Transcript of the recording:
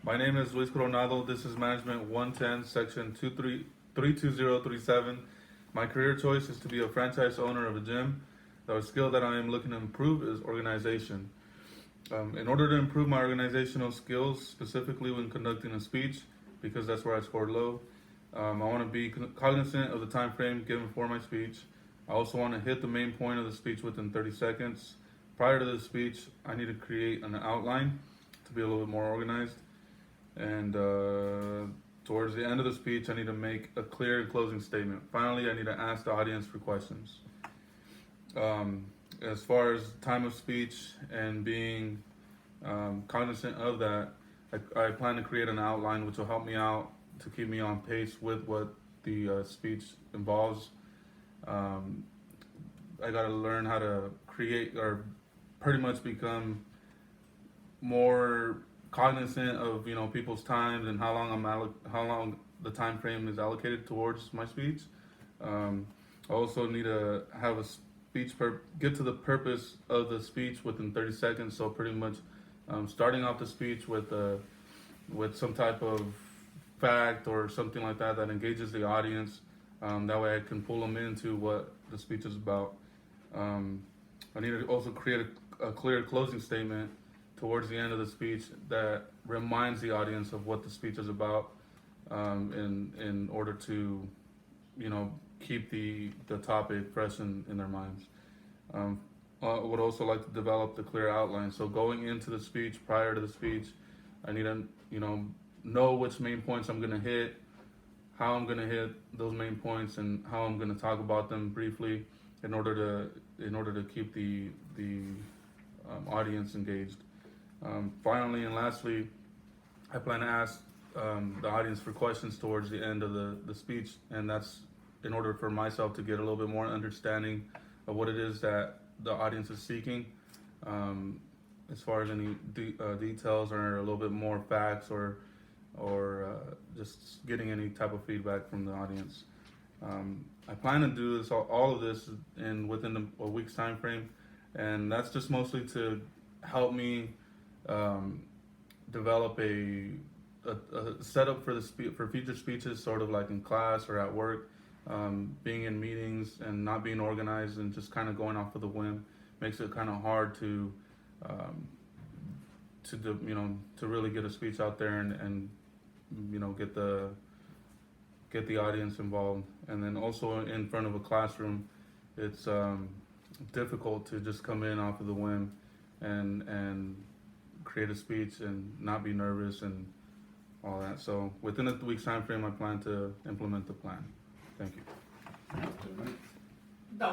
My name is Luis Coronado. This is Management 110, Section 32037. My career choice is to be a franchise owner of a gym. The skill that I am looking to improve is organization. In order to improve my organizational skills, specifically when conducting a speech, because that's where I scored low, I want to be cognizant of the time frame given for my speech. I also want to hit the main point of the speech within 30 seconds. Prior to the speech, I need to create an outline to be a little bit more organized. And towards the end of the speech, I need to make a clear and closing statement. Finally, I need to ask the audience for questions. As far as time of speech and being cognizant of that, I plan to create an outline which will help me out to keep me on pace with what the speech involves. I got to learn how to create or pretty much become more cognizant of people's times and how long the time frame is allocated towards my speech. I also need to have a speech get to the purpose of the speech within 30 seconds. So pretty much starting off the speech with some type of fact or something like that engages the audience. That way I can pull them into what the speech is about. I need to also create a clear closing statement towards the end of the speech that reminds the audience of what the speech is about, in order to, keep the topic fresh in their minds. I would also like to develop the clear outline. So going into the speech, prior to the speech, I need to, know which main points I'm going to hit, how I'm going to hit those main points, and how I'm going to talk about them briefly in order to keep the audience engaged. Finally and lastly, I plan to ask the audience for questions towards the end of the speech, and that's in order for myself to get a little bit more understanding of what it is that the audience is seeking, as far as any details or a little bit more facts or just getting any type of feedback from the audience. I plan to do this all of this within a week's time frame, and that's just mostly to help me develop a setup for future speeches, sort of like in class or at work. Being in meetings and not being organized and just kind of going off of the whim makes it kind of hard to really get a speech out there and get the audience involved. And then also in front of a classroom, it's difficult to just come in off of the whim and create a speech and not be nervous and all that. So within a week's time frame, I plan to implement the plan. Thank you.